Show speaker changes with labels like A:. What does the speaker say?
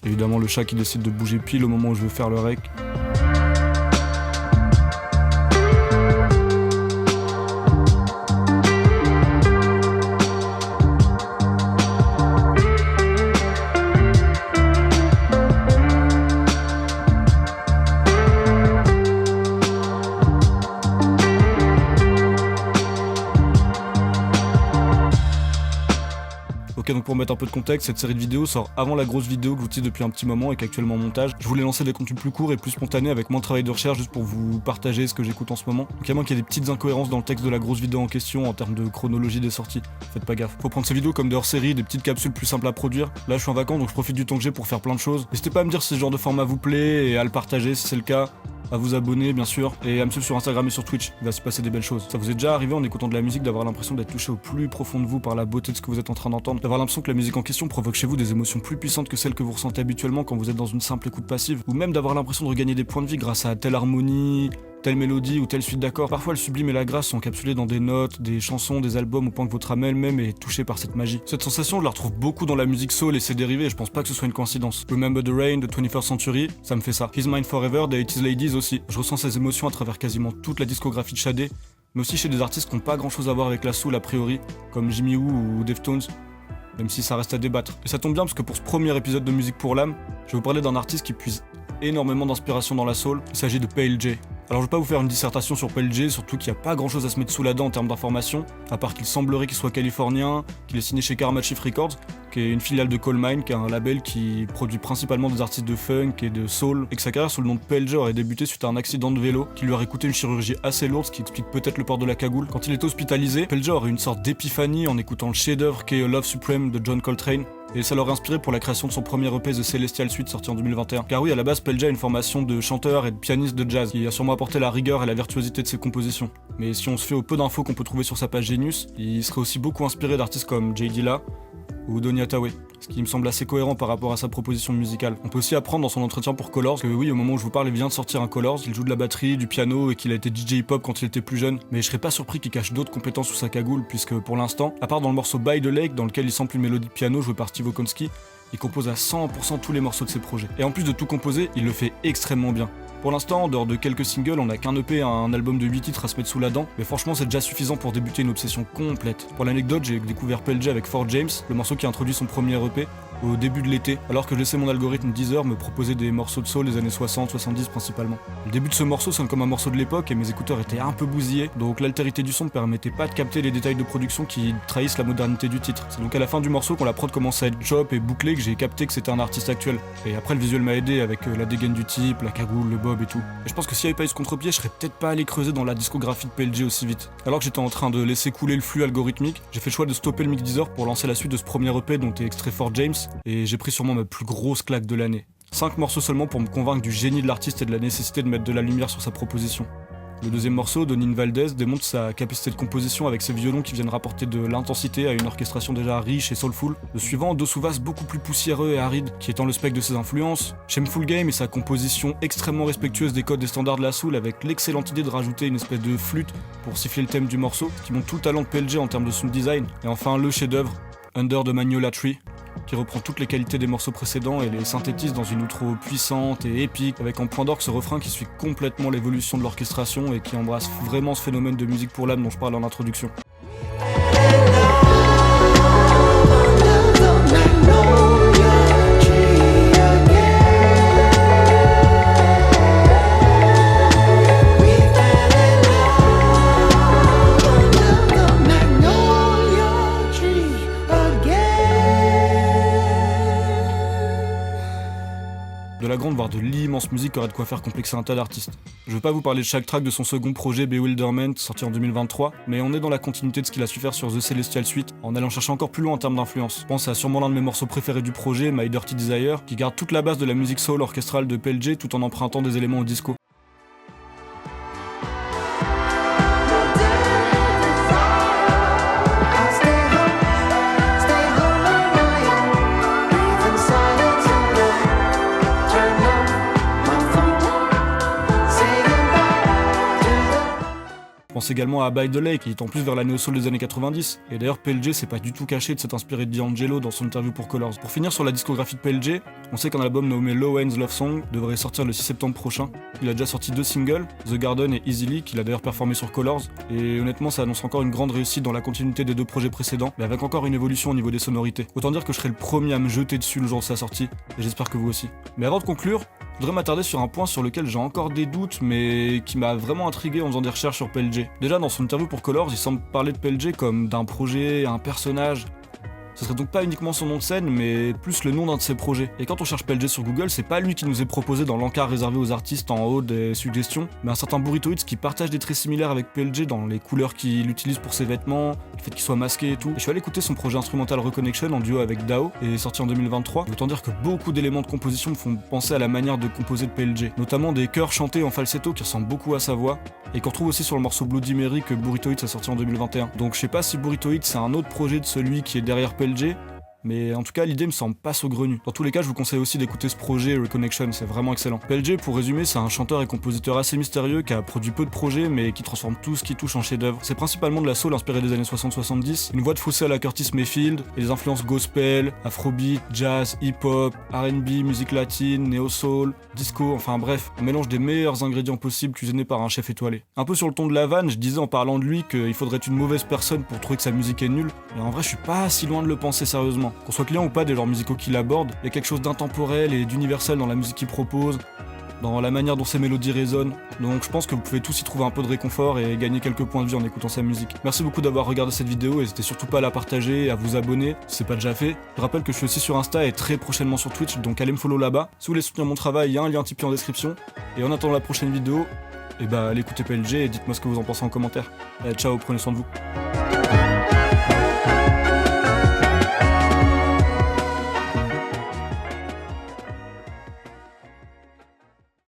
A: Évidemment le chat qui décide de bouger pile au moment où je veux faire le rec. Ok, donc pour mettre un peu de contexte, cette série de vidéos sort avant la grosse vidéo que j'utilise depuis un petit moment et qu'actuellement en montage. Je voulais lancer des contenus plus courts et plus spontanés avec moins de travail de recherche juste pour vous partager ce que j'écoute en ce moment. Donc à moins qu'il y ait des petites incohérences dans le texte de la grosse vidéo en question en termes de chronologie des sorties. Faites pas gaffe. Faut prendre ces vidéos comme des hors-série, des petites capsules plus simples à produire. Là je suis en vacances donc je profite du temps que j'ai pour faire plein de choses. N'hésitez pas à me dire si ce genre de format vous plaît et à le partager si c'est le cas. À vous abonner bien sûr, et à me suivre sur Instagram et sur Twitch, il va se passer des belles choses. Ça vous est déjà arrivé en écoutant de la musique d'avoir l'impression d'être touché au plus profond de vous par la beauté de ce que vous êtes en train d'entendre, d'avoir l'impression que la musique en question provoque chez vous des émotions plus puissantes que celles que vous ressentez habituellement quand vous êtes dans une simple écoute passive, ou même d'avoir l'impression de regagner des points de vie grâce à telle harmonie, telle mélodie ou telle suite d'accords. Parfois le sublime et la grâce sont encapsulés dans des notes, des chansons, des albums au point que votre âme elle-même est touchée par cette magie. Cette sensation je la retrouve beaucoup dans la musique soul et ses dérivés et je pense pas que ce soit une coïncidence. Remember the Rain de 21st Century, ça me fait ça. He's Mine Forever des 80s Ladies aussi. Je ressens ces émotions à travers quasiment toute la discographie de Shadé, mais aussi chez des artistes qui n'ont pas grand chose à voir avec la soul a priori, comme Jimmy Woo ou Deftones, même si ça reste à débattre. Et ça tombe bien parce que pour ce premier épisode de Musique pour l'âme, je vais vous parler d'un artiste qui puise énormément d'inspiration dans la soul, il s'agit de Pale J. Alors je vais pas vous faire une dissertation sur Pale J, surtout qu'il n'y a pas grand chose à se mettre sous la dent en termes d'informations, à part qu'il semblerait qu'il soit californien, qu'il est signé chez Karma Chief Records, qui est une filiale de Colemine, qui est un label qui produit principalement des artistes de funk et de soul, et que sa carrière sous le nom de Pale J aurait débuté suite à un accident de vélo, qui lui aurait coûté une chirurgie assez lourde, ce qui explique peut-être le port de la cagoule. Quand il est hospitalisé, Pale J aurait une sorte d'épiphanie en écoutant le chef-d'œuvre qu'est Love Supreme de John Coltrane, et ça l'aurait inspiré pour la création de son premier EP The Celestial Suite sorti en 2021. Car oui, à la base, Pale J a une formation de chanteur et de pianiste de jazz, qui a sûrement apporté la rigueur et la virtuosité de ses compositions. Mais si on se fait au peu d'infos qu'on peut trouver sur sa page Genius, il serait aussi beaucoup inspiré d'artistes comme Jay Dilla ou Donny Hathaway, ce qui me semble assez cohérent par rapport à sa proposition musicale. On peut aussi apprendre dans son entretien pour Colors que oui, au moment où je vous parle, il vient de sortir un Colors, il joue de la batterie, du piano et qu'il a été DJ hip-hop quand il était plus jeune, mais je serais pas surpris qu'il cache d'autres compétences sous sa cagoule, puisque pour l'instant, à part dans le morceau By the Lake, dans lequel il sample une mélodie de piano jouée par Steve Okonski, il compose à 100% tous les morceaux de ses projets. Et en plus de tout composer, il le fait extrêmement bien. Pour l'instant, en dehors de quelques singles, on a qu'un EP, un album de 8 titres à se mettre sous la dent, mais franchement c'est déjà suffisant pour débuter une obsession complète. Pour l'anecdote, j'ai découvert Pale J avec Fort James, le morceau qui a introduit son premier EP, au début de l'été, alors que je laissais mon algorithme Deezer me proposer des morceaux de soul des années 60-70 principalement. Le début de ce morceau sonne comme un morceau de l'époque et mes écouteurs étaient un peu bousillés, donc l'altérité du son ne permettait pas de capter les détails de production qui trahissent la modernité du titre. C'est donc à la fin du morceau, quand la prod commence à être chop et bouclée, que j'ai capté que c'était un artiste actuel. Et après le visuel m'a aidé avec la dégaine du type, la cagoule, le bob et tout. Et je pense que s'il n'y avait pas eu ce contre-pied, je serais peut-être pas allé creuser dans la discographie de Pale J aussi vite. Alors que j'étais en train de laisser couler le flux algorithmique, j'ai fait le choix de stopper le mix Deezer pour lancer la suite de ce premier EP dont est extrait Fort James, et j'ai pris sûrement ma plus grosse claque de l'année. 5 morceaux seulement pour me convaincre du génie de l'artiste et de la nécessité de mettre de la lumière sur sa proposition. Le deuxième morceau, Donin Valdez, démontre sa capacité de composition avec ses violons qui viennent rapporter de l'intensité à une orchestration déjà riche et soulful. Le suivant, Dosuvas, beaucoup plus poussiéreux et aride, qui étend le spectre de ses influences. Shameful Game et sa composition extrêmement respectueuse des codes et standards de la soul avec l'excellente idée de rajouter une espèce de flûte pour siffler le thème du morceau, qui montre tout le talent de Pale J en termes de sound design. Et enfin, le chef-d'œuvre, Under de Magnolia Tree, qui reprend toutes les qualités des morceaux précédents et les synthétise dans une outro puissante et épique, avec en point d'orgue ce refrain qui suit complètement l'évolution de l'orchestration et qui embrasse vraiment ce phénomène de musique pour l'âme dont je parle en introduction. De la grande voire de l'immense musique aurait de quoi faire complexer un tas d'artistes. Je veux pas vous parler de chaque track de son second projet Bewilderment sorti en 2023, mais on est dans la continuité de ce qu'il a su faire sur The Celestial Suite en allant chercher encore plus loin en termes d'influence. Je pense à sûrement l'un de mes morceaux préférés du projet, My Dirty Desire, qui garde toute la base de la musique soul orchestrale de Pale J tout en empruntant des éléments au disco. pense également à By the Lake, qui est en plus vers la néo-soul des années 90. Et d'ailleurs, PLG s'est pas du tout caché de s'être inspiré de D'Angelo dans son interview pour Colors. Pour finir sur la discographie de PLG, on sait qu'un album nommé Low Ends Love Song devrait sortir le 6 septembre prochain. Il a déjà sorti 2 singles, The Garden et Easily, qu'il a d'ailleurs performé sur Colors. Et honnêtement, ça annonce encore une grande réussite dans la continuité des 2 projets précédents, mais avec encore une évolution au niveau des sonorités. Autant dire que je serai le premier à me jeter dessus le jour de sa sortie, et j'espère que vous aussi. Mais avant de conclure, je voudrais m'attarder sur un point sur lequel j'ai encore des doutes, mais qui m'a vraiment intrigué en faisant des recherches sur PLG. Déjà, dans son interview pour Colors, il semble parler de PLG comme d'un projet, un personnage. Ce serait donc pas uniquement son nom de scène, mais plus le nom d'un de ses projets. Et quand on cherche PLG sur Google, c'est pas lui qui nous est proposé dans l'encart réservé aux artistes en haut des suggestions, mais un certain Burritoids qui partage des traits similaires avec PLG dans les couleurs qu'il utilise pour ses vêtements, le fait qu'il soit masqué et tout. Et je suis allé écouter son projet instrumental Reconnection en duo avec Dao, et sorti en 2023. Et autant dire que beaucoup d'éléments de composition me font penser à la manière de composer de PLG, notamment des chœurs chantés en falsetto qui ressemblent beaucoup à sa voix, et qu'on retrouve aussi sur le morceau Bloody Mary que Burritoids a sorti en 2021. Donc je sais pas si Burritoids c'est un autre projet de celui qui est derrière PLG, mais en tout cas l'idée me semble pas saugrenue. Dans tous les cas, je vous conseille aussi d'écouter ce projet Reconnection, c'est vraiment excellent. PLG, pour résumer, c'est un chanteur et compositeur assez mystérieux qui a produit peu de projets mais qui transforme tout ce qui touche en chef-d'œuvre. C'est principalement de la soul inspirée des années 60-70, une voix de fossé à la Curtis Mayfield et des influences gospel, afrobeat, jazz, hip-hop, R&B, musique latine, néo-soul, disco, enfin bref, un mélange des meilleurs ingrédients possibles cuisinés par un chef étoilé. Un peu sur le ton de la vanne, je disais en parlant de lui qu'il faudrait être une mauvaise personne pour trouver que sa musique est nulle, et en vrai je suis pas si loin de le penser sérieusement. Qu'on soit client ou pas des genres musicaux qu'il aborde, il y a quelque chose d'intemporel et d'universel dans la musique qu'il propose, dans la manière dont ses mélodies résonnent, donc je pense que vous pouvez tous y trouver un peu de réconfort et gagner quelques points de vue en écoutant sa musique. Merci beaucoup d'avoir regardé cette vidéo, n'hésitez surtout pas à la partager et à vous abonner si c'est pas déjà fait. Je rappelle que je suis aussi sur Insta et très prochainement sur Twitch, donc allez me follow là-bas. Si vous voulez soutenir mon travail, il y a un lien Tipeee en description. Et en attendant la prochaine vidéo, allez écouter PLG et dites-moi ce que vous en pensez en commentaire. Allez, ciao, prenez soin de vous.